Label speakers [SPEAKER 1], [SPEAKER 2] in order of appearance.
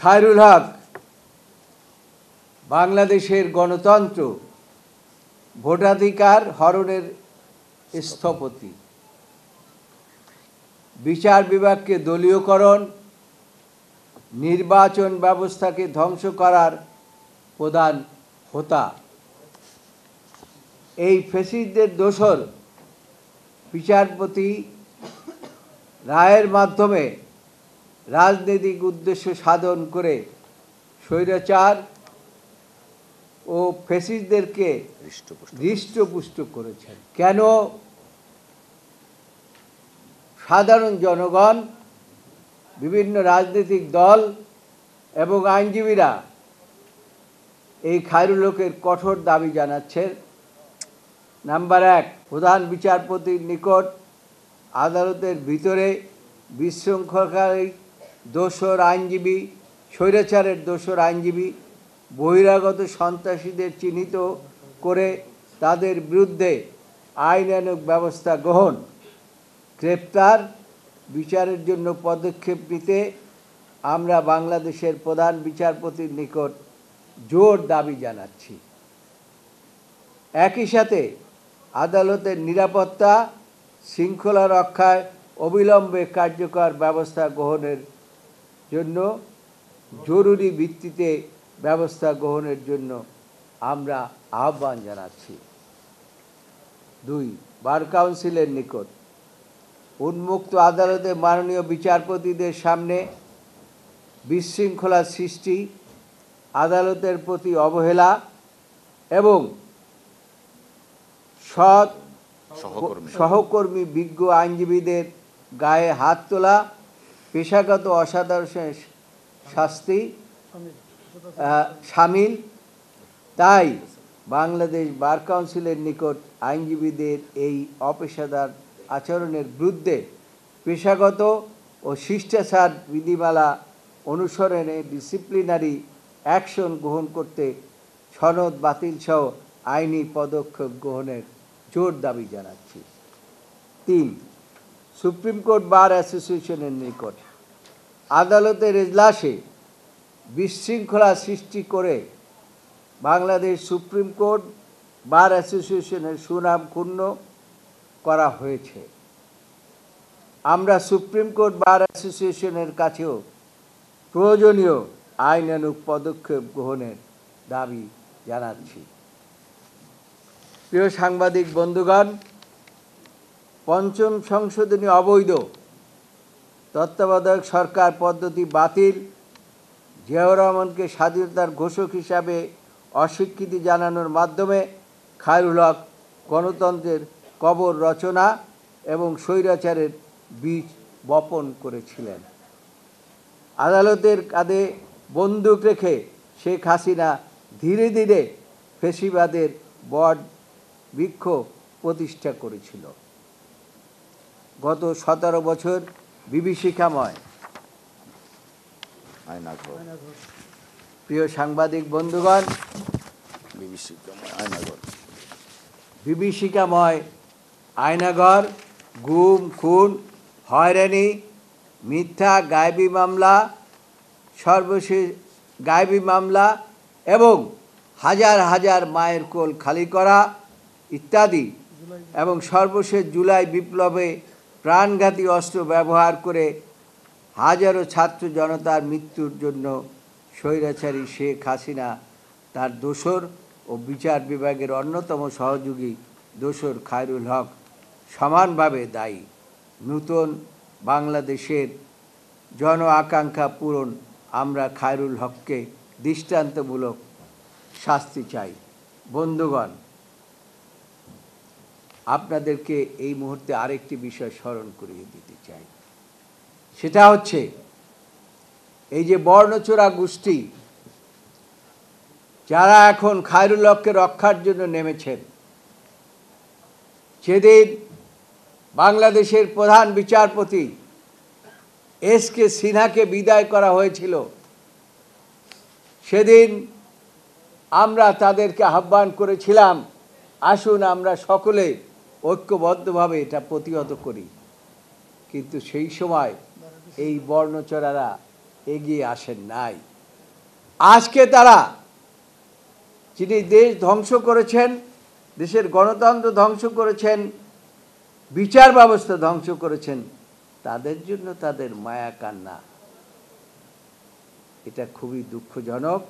[SPEAKER 1] খায়রুল হক বাংলাদেশের গণতন্ত্র ভোটাধিকার হরণের স্থপতি, বিচার বিভাগকে দলীয়করণ, নির্বাচন ব্যবস্থাকে ধ্বংস করার প্রধান হোতা। এই ফ্যাসিস্টদের দোসর বিচারপতি রায়ের মাধ্যমে রাজনৈতিক উদ্দেশ্য সাধন করে স্বৈরাচার ও ফ্যাসিস্টদেরকে হৃষ্টপুষ্ট করেছেন। কেন সাধারণ জনগণ, বিভিন্ন রাজনৈতিক দল এবং আইনজীবীরা এই খায়রুল হকের কঠোর দাবি জানাচ্ছেন? নাম্বার 1, প্রধান বিচারপতির নিকট আদালতের ভিতরে বিশৃঙ্খলাকারী দোসর আইনজীবী, স্বৈরাচারের দোসর আইনজীবী, বহিরাগত সন্ত্রাসীদের চিহ্নিত করে তাদের বিরুদ্ধে আইনানুগ ব্যবস্থা গ্রহণ, গ্রেপ্তার, বিচারের জন্য পদক্ষেপ নিতে আমরা বাংলাদেশের প্রধান বিচারপতির নিকট জোর দাবি জানাচ্ছি। একই সাথে আদালতের নিরাপত্তা শৃঙ্খলা রক্ষায় অবিলম্বে কার্যকর ব্যবস্থা গ্রহণের জন্য জরুরি ভিত্তিতে ব্যবস্থা গ্রহণের জন্য আমরা আহ্বান জানাচ্ছি। 2, বার কাউন্সিলের নিকট উন্মুক্ত আদালতে মাননীয় বিচারপতিদের সামনে বিশৃঙ্খলা সৃষ্টি, আদালতের প্রতি অবহেলা এবং সহকর্মী বিজ্ঞ আইনজীবীদের গায়ে হাত তোলা, পেশাগত অসাধারণ শাস্তি শামিল। তাই বাংলাদেশ বার কাউন্সিলের নিকট আইনজীবীদের এই অপেশাদার আচরণের বিরুদ্ধে পেশাগত ও শিষ্টাচার বিধিমালা অনুসরণে ডিসিপ্লিনারি অ্যাকশন গ্রহণ করতে সনদ বাতিল সহ আইনি পদক্ষেপ গ্রহণের জোর দাবি জানাচ্ছি। 3, সুপ্রিম কোর্ট বার অ্যাসোসিয়েশনের নিকট আদালতের এজলাসে বিশৃঙ্খলা সৃষ্টি করে বাংলাদেশ সুপ্রিম কোর্ট বার অ্যাসোসিয়েশনের সুনাম ক্ষুণ্ণ করা হয়েছে। আমরা সুপ্রিম কোর্ট বার অ্যাসোসিয়েশনের কাছেও প্রয়োজনীয় আইনানুগ পদক্ষেপ গ্রহণের দাবি জানাচ্ছি। প্রিয় সাংবাদিক বন্ধুগণ, 5ম সংশোধনী অবৈধ তত্ত্বাবধায়ক সরকার পদ্ধতি বাতিল, জিয়াউর রহমানকে স্বাধীনতার ঘোষক হিসাবে অস্বীকৃতি জানানোর মাধ্যমে খায়রুল হক গণতন্ত্রের কবর রচনা এবং স্বৈরাচারের বীজ বপন করেছিলেন। আদালতের কাঁধে বন্দুক রেখে শেখ হাসিনা ধীরে ধীরে ফ্যাসিবাদের বট বৃক্ষ প্রতিষ্ঠা করেছিল। গত 17 বছর বিভীষিকাময়। প্রিয় সাংবাদিক বন্ধুগণ, বিভীষিকাময় আয়নাঘর, গুম, খুন, হয়রানি, মিথ্যা গায়েবী মামলা, সর্বশেষ গায়েবী মামলা এবং হাজার হাজার মায়ের কোল খালি করা ইত্যাদি, এবং সর্বশেষ জুলাই বিপ্লবে প্রাণঘাতী অস্ত্র ব্যবহার করে হাজারো ছাত্র জনতার মৃত্যুর জন্য স্বৈরাচারী শেখ হাসিনা, তার দোসর ও বিচার বিভাগের অন্যতম সহযোগী দোসর খায়রুল হক সমানভাবে দায়ী। নূতন বাংলাদেশের জন আকাঙ্ক্ষা পূরণ আমরা খায়রুল হককে দৃষ্টান্তমূলক শাস্তি চাই। বন্ধুগণ, আপনাদেরকে এই মুহূর্তে আরেকটি বিষয় স্মরণ করিয়ে দিতে চাই। সেটা হচ্ছে এই যে বর্ণচোরা গোষ্ঠী যারা এখন খায়রুল হককে রক্ষার জন্য নেমেছেন, সেদিন বাংলাদেশের প্রধান বিচারপতি এস.কে. সিনহাকে বিদায় করা হয়েছিল। সেদিন আমরা তাদেরকে আহ্বান করেছিলাম, আসুন আমরা সকলে ঐক্যবদ্ধভাবে এটা প্রতিহত করি। কিন্তু সেই সময় এই বর্ণচোরারা এগিয়ে আসেন নাই। আজকে তারা যিনি দেশ ধ্বংস করেছেন, দেশের গণতন্ত্র ধ্বংস করেছেন, বিচার ব্যবস্থা ধ্বংস করেছেন, তাদের জন্য তাদের মায়া কান্না, এটা খুবই দুঃখজনক।